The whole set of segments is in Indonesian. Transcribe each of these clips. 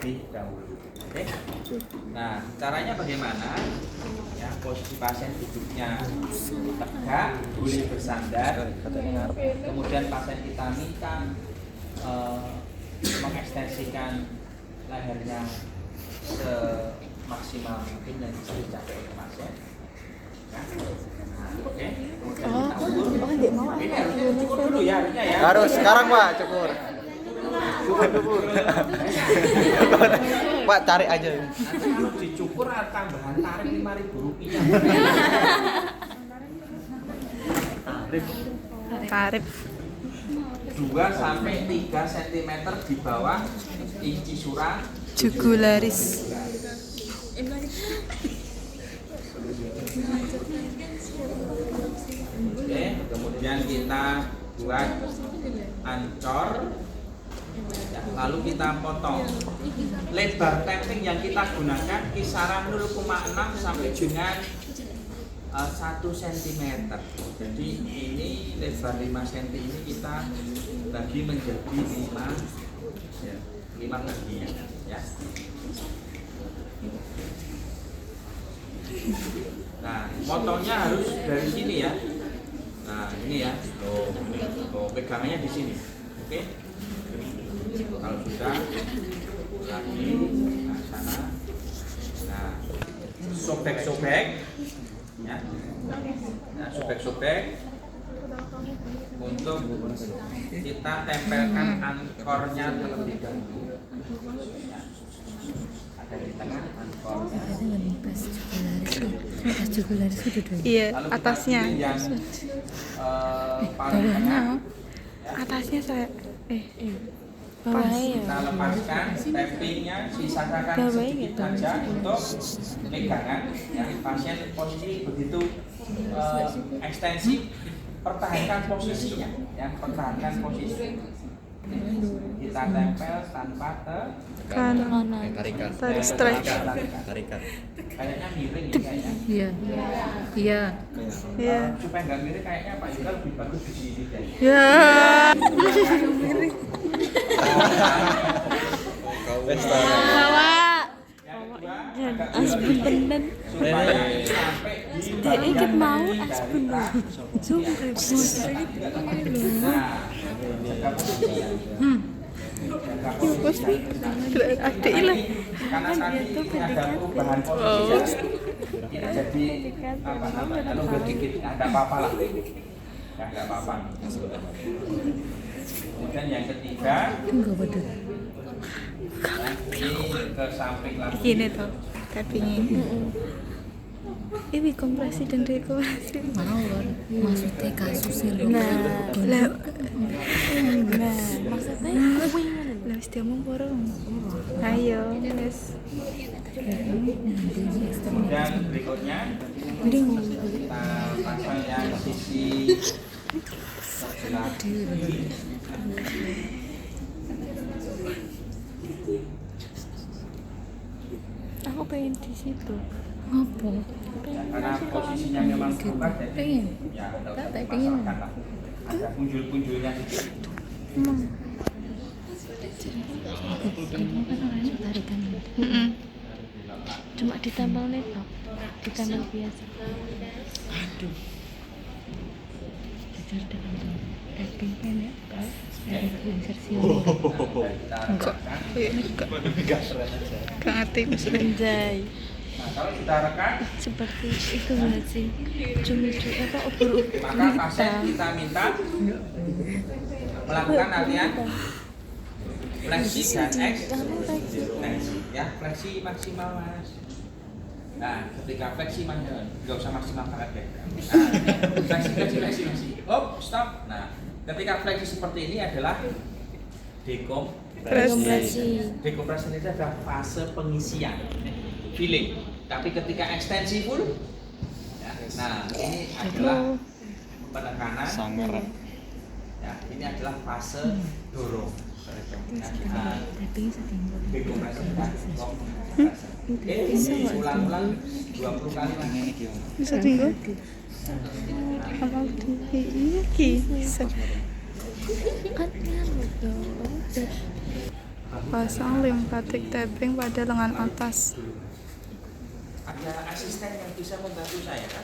terlebih dahulu. Oke. Nah, caranya bagaimana? Ya, posisi pasien duduknya tegak, boleh bersandar. Kemudian pasien kita minta mengekstensikan lehernya semaksimal mungkin yang bisa dicapai oleh pasien. Nah, oke. Kemudian kita ukur. Ini harusnya cukur dulu ya, harusnya ya. Harus sekarang Pak, cukur. Pak tarik aja. Nanti kalau dicukur tambahan tarif Rp5.000. Tarif 2 sampai 3 cm di bawah inci surah jugularis. Oke, kemudian kita buat ancor. Ya, lalu kita potong. Lebar tapping yang kita gunakan kisaran 0,6 sampai dengan 1 cm. Jadi ini lebar 5 cm ini kita bagi menjadi 5 bagian ya. Nah, potongnya harus dari sini ya. Nah, ini ya. Tuh, pegangannya di sini. Oke. Kalau sudah lagi nah sana. Nah, sobek-sobek ya. Nah, sobek-sobek untuk kita tempelkan ankornya terlebih dahulu. Ya. Ada di tengah ankornya. Iya, Lalu kita atasnya. pilih yang paling tengah. Ya. Atasnya saya Kita lepaskan tappingnya, sisakan sedikit saja untuk pegangan. Ya, pasien posisi begitu ekstensi, pertahankan posisinya, ya, pertahankan posisi. Kita tempel tanpa kanan. Tarikan. Tarik stretch. Tarikan. kayaknya miring ya kayaknya. Iya. Iya. Supaya nggak miring kayaknya Pak Yuda lebih bagus di sini deh. Ya. Pesta. Bawa. Yang kedua, Dan agak asbun tenan. supaya sampai di Dia ikut mau bagian asbun. dari Zoom rebus. Nah, jaga posisinya. Jaga posisinya. Ada ilah. Karena tadi ada perubahan posisi. Ini jadi apa namanya? Kalau dikit ada apa-apa lah. Ya nggak apa-apa. Kemudian yang ketiga, ini ke samping lagi. Gini tuh, tappingnya. Ini kompresi dan dekorasi. Mawon. Maksudnya kasusnya lho. Lah, Maksudnya kuwi ngono. lah wis diomong porong. Ayo, wes. Kemudian berikutnya kita pasang yang sisi sebelah kiri. Aku pengen di situ. Apa? Ya, karena posisinya memang berubah jadi Pengen. ya nggak usah Tak pengen. dipasangkan lah. Ada punjul-punjulnya sedikit. Emang. Kamu kan orangnya tarikan. Cuma ditambal netok. Ditambal biasa. Aduh. Kejar dengan tapping pen ya. Dari insersi. Enggak. Kayaknya enggak. Enggak ngerti maksudnya. Anjay. Nah, kalau sudah rekan, Seperti itu nggak sih? Cumi-cumi apa ubur-ubur maka pasien kita minta melakukan latihan fleksi dan ekstensi. Ya, fleksi maksimal mas. Nah, ketika fleksi maksimal, nggak usah maksimal banget deh. Nah, fleksi. Oh, stop. Nah, ketika fleksi seperti ini adalah kompresi. dekompresi itu adalah fase pengisian, feeling. Tapi ketika ekstensi full, ya, nah ini adalah penekanan. Sangar. Ya, ini adalah fase dorong. Nah, Tapping setinggal. dekompresi dan kompresi. Oke, ulang-ulang 20 kali lagi. Bisa tinggal. Amal iki. Bisa. Kan nganu dong. Pasang lymphatic tapping pada lengan atas. Ada asisten yang bisa membantu saya kan?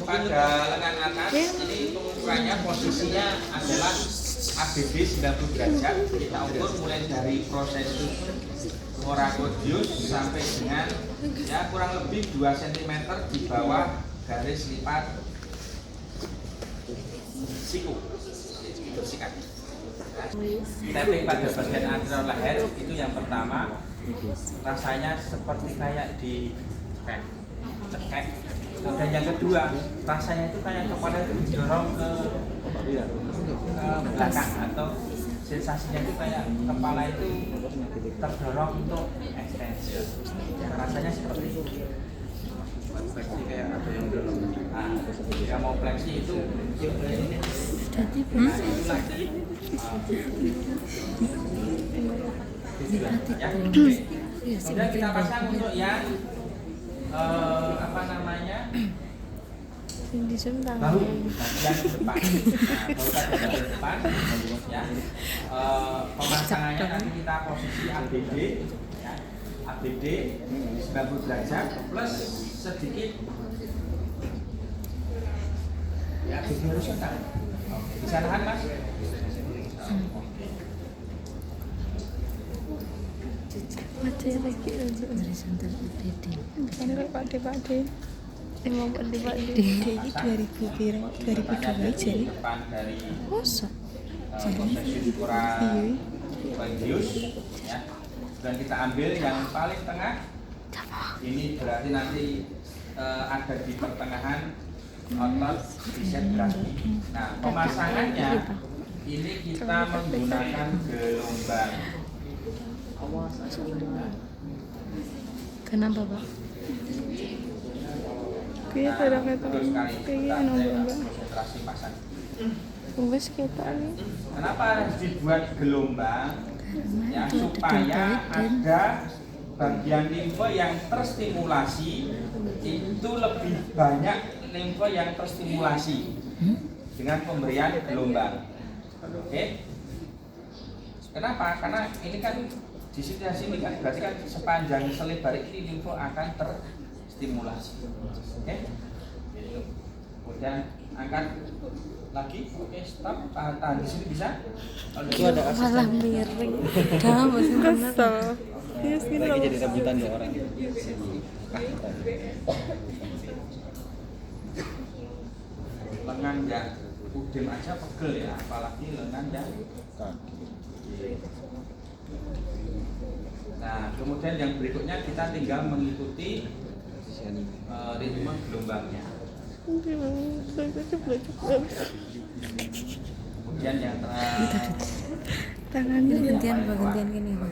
Pada lengan atas ini pengukurannya posisinya adalah ABD 90 derajat. Kita ukur mulai dari proses Moragodius sampai dengan ya kurang lebih 2 cm di bawah garis lipat siku. Sikat. Tapping pada bagian anterior leher itu yang pertama, rasanya seperti kayak di cekek. Dan yang kedua, rasanya itu kayak kepala itu didorong ke belakang, atau sensasinya itu kayak kepala itu terdorong untuk ekstensi. Rasanya seperti itu. Fleksi kayak ada yang dorong. Nah, jika mau fleksi itu ya. Kemudian kita pasang untuk yang apa namanya Di zoom bahu tangan. bagian depan. Nah, bahu bagian depan ya. Pemasangannya nanti kita posisi ABD ya. ABD 90 derajat plus sedikit ya ABD horizontal. Oke, bisa nahan Mas? Wajah lagi untuk horizontal UPD. Bukan kayak Pak De. Emang Pak De ini 2000 pira? 2002 jadi. Depan dari Masa? posisi kurang Bandius ya. Dan kita ambil yang paling tengah. Ini berarti nanti ada di pertengahan otot bicep kaki. Nah, pemasangannya ini kita menggunakan gelombang. Kenapa Pak? Kayak ada kata Terus kali kayak nomor enggak. konsentrasi pasang. Wes kita nih. Kenapa harus dibuat gelombang? Ya, supaya ada bagian limfe yang terstimulasi, itu lebih banyak limfe yang terstimulasi dengan pemberian gelombang. Oke? Kenapa? Karena ini kan di sini kan berarti kan sepanjang selebar ini limfe akan terstimulasi. Oke? Gitu. Kemudian angkat lagi. Oke, stop. Tahan di sini bisa. Itu ada Malah asisten. miring. Jangan masih benar. Kesel. Iya sih Lagi jadi rebutan ya orang. Lengan yang udem aja pegel ya, apalagi lengan yang nah, kemudian yang berikutnya kita tinggal mengikuti ritme gelombangnya. Kemudian yang terakhir Tangannya Gantian Pak, gantian gini Pak.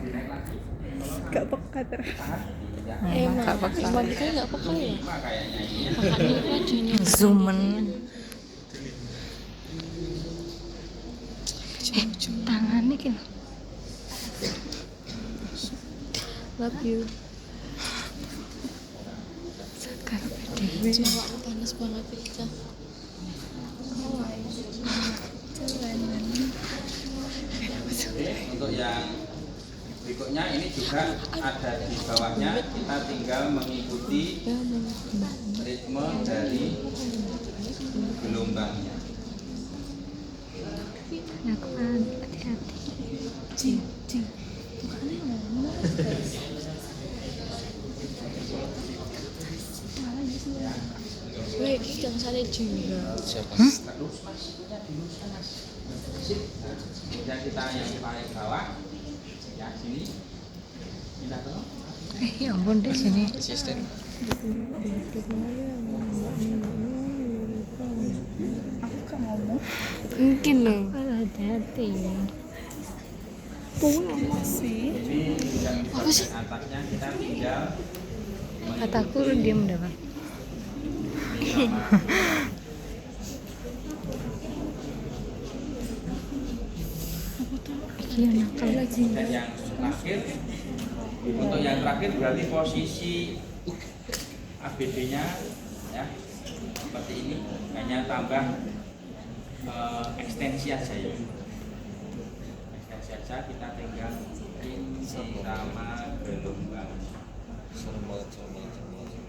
gak pekat. Emang Gak peka. Iwan kita nggak peka ya? kayaknya ini. Kakaknya wajahnya zoomen. Tangannya kan. Love you. Sekarang pede. Cuma panas banget kita. Untuk yang berikutnya ini juga ada di bawahnya, kita tinggal mengikuti ritme dari gelombangnya. Aku kan hati-hati. Cing. Wih, jangan salah juga. Terus mas, itunya diluruskan mas. Sip. Nah, kemudian kita yang paling bawah, ya sini, pindah ke Ya ampun deh sini. Asisten. Aku kan ngomong. Mungkin loh. Hati-hati. Pulang sih. ini yang di bagian atasnya kita tinggal Kataku lu diam dah Pak. Iya nakal lagi. dan yang terakhir, untuk yang terakhir berarti posisi ABD-nya ya seperti ini, hanya tambah ekstensi aja ya. Ekstensi aja, kita tinggal sama gelombang. Serem banget, serem banget, serem banget.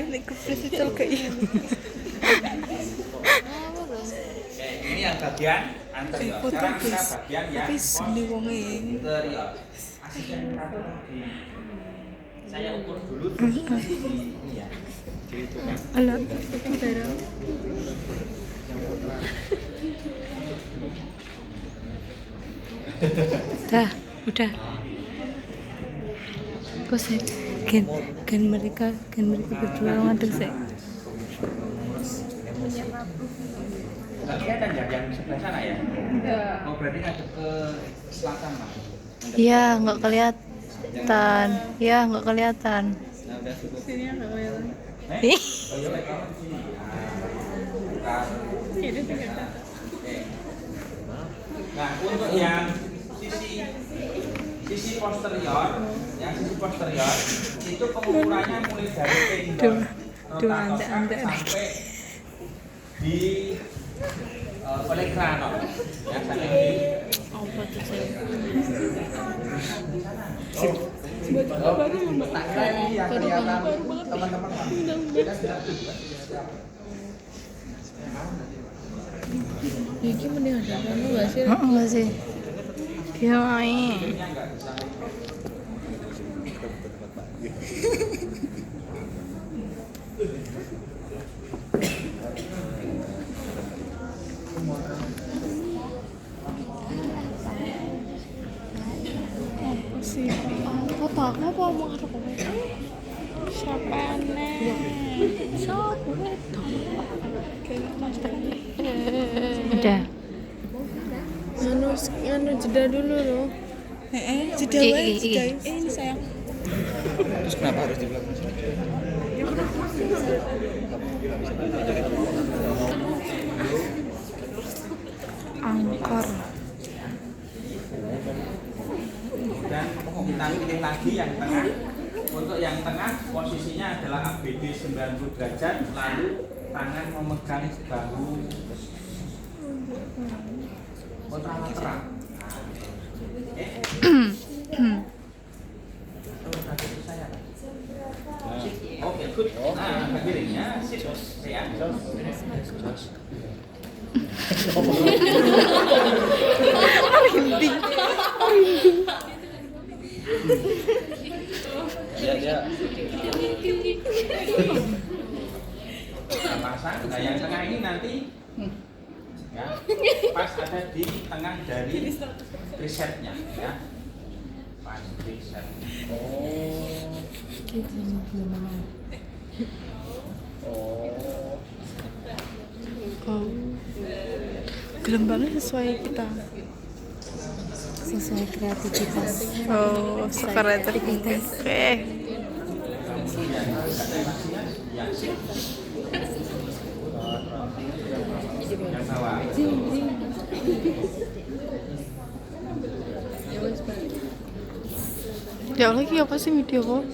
Nek kepres itu kayak Ini yang bagian anterior. Sekarang kita bagian yang sedih wonge. posterior. Asisten radiologi. Saya ukur dulu terus nanti ini ya. Jadi itu kan Alat. Udah. Bos ya, kan mereka berdua ngadeg sih. Nggak kelihatan ya yang sebelah sana ya? Oh berarti ngadep ke selatan lah. Iya, nggak kelihatan. Iya, nggak kelihatan. nah udah cukup. Ih, Oh iya baik kamu di sini. Oke. Nah untuk yang sisi posterior, itu pengukurannya mulai dari tendon rotator sampai di oleh kranot, ya sampai di tak kira ini yang kelihatan teman-teman. Iki mending ada kamu nggak sih? Nggak sih. Dia main. Apa mau ngarep apa? Siapa nih? Udah. Anu jeda dulu loh. Jeda Iki, wae, iki. jeda. Ini sayang. Terus kenapa harus di belakang sini? Angkor. Dan kita pilih lagi yang tengah. Untuk yang tengah posisinya adalah ABD 90 derajat, lalu tangan memegang bahu kontralateral. Oke, good. Nah, bagiannya sip. Ya. Dia Kita pasang. Nah, yang tengah ini nanti ya, pas ada di tengah dari risetnya ya. Pas riset. Gelombangnya sesuai kita. Sesuai kreativitas. Oh, kreativitas. Oke. Yang sip. Yang bawah. Ya lagi apa sih video kok?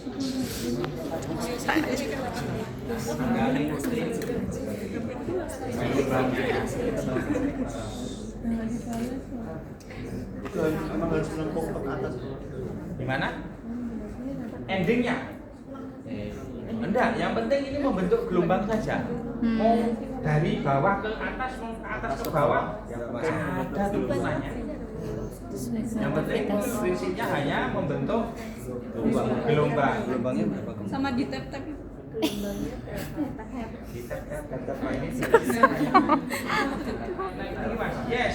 Gimana? Endingnya? Enggak, yang penting ini membentuk gelombang saja. Mau dari bawah ke atas, mau ke atas ke bawah, ada turutannya. Yang penting prinsipnya hanya membentuk gelombang. gelombangnya berapa kemungkinan? Sama di tap-tap. Di tap ini. Lagi mas, yes.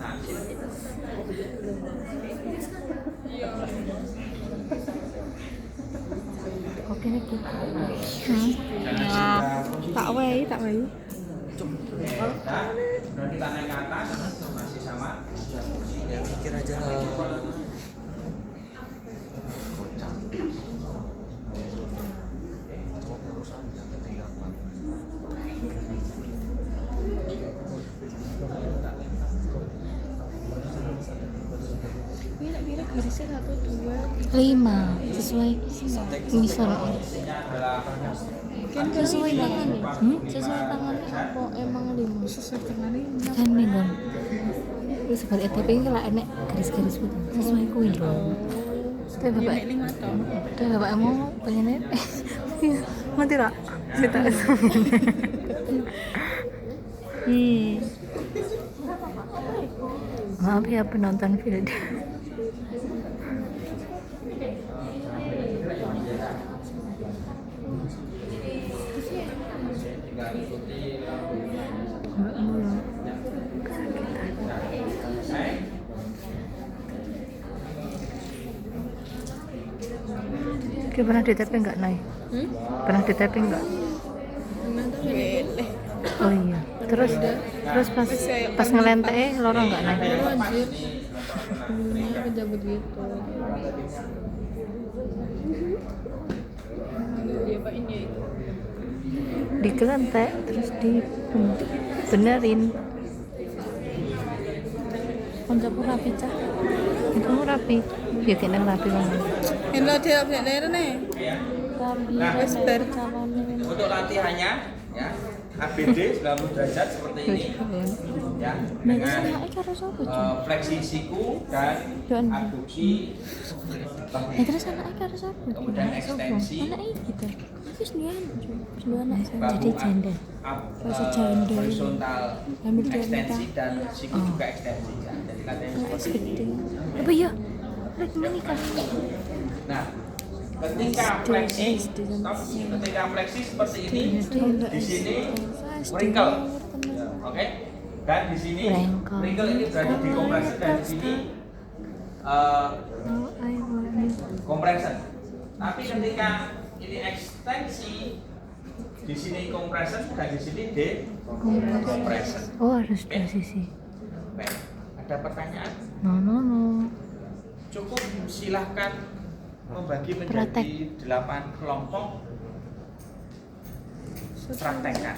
Nah, Oke nih. Nah, tak wae. Nah, dan kita naik ke atas masih sama. Ya mikir aja lah. Ini tak kira garisnya 1, 2, 5 sesuai misal adalah sesuai tangannya sesuai tangannya apa emang 5 Sesuai dengan ini. kan nih kan terus balik tapi ini lah enek garis-garis gitu sesuai kuih loh tapi bapak Ini 5 toh. tapi bapak mau pengennya mau tidak cerita maaf ya penonton film tinggal ikuti Oke, pernah di tapping nggak naik? Pernah di tapping nggak? Oh iya. Terus pas ngelentek lorong nggak naik? Anjir. Kejabut gitu. Dia apa ini itu? Dikelentek terus dibenerin. Koncoku rapi cah. Kamu rapi. Ya kena rapi banget. Ini dia update daerah nih. Rapi. Wes ber. untuk latihannya ya ABD 90 derajat seperti ini ya dengan fleksi siku dan abduksi bahu. Terus anaknya harus apa? Kemudian ekstensi. Anaknya gitu. Terus dia anak Bahu jadi janda. Rasa janda. horizontal Ambil dia ekstensi dan siku juga ekstensi ya. Jadi latihan seperti ini. Apa ya? Lagi menikah. Nah, ketika fleksi, stop. Ketika fleksi seperti ini, di sini wrinkle, oke? Dan di sini wrinkle ini berada di kompresi dan di sini compression. Tapi ketika ini ekstensi, di sini compression dan di sini decompression. Oh harus dua sisi. Oke. Ada pertanyaan? No. Cukup silahkan membagi Praktek. menjadi 8 kelompok praktekkan.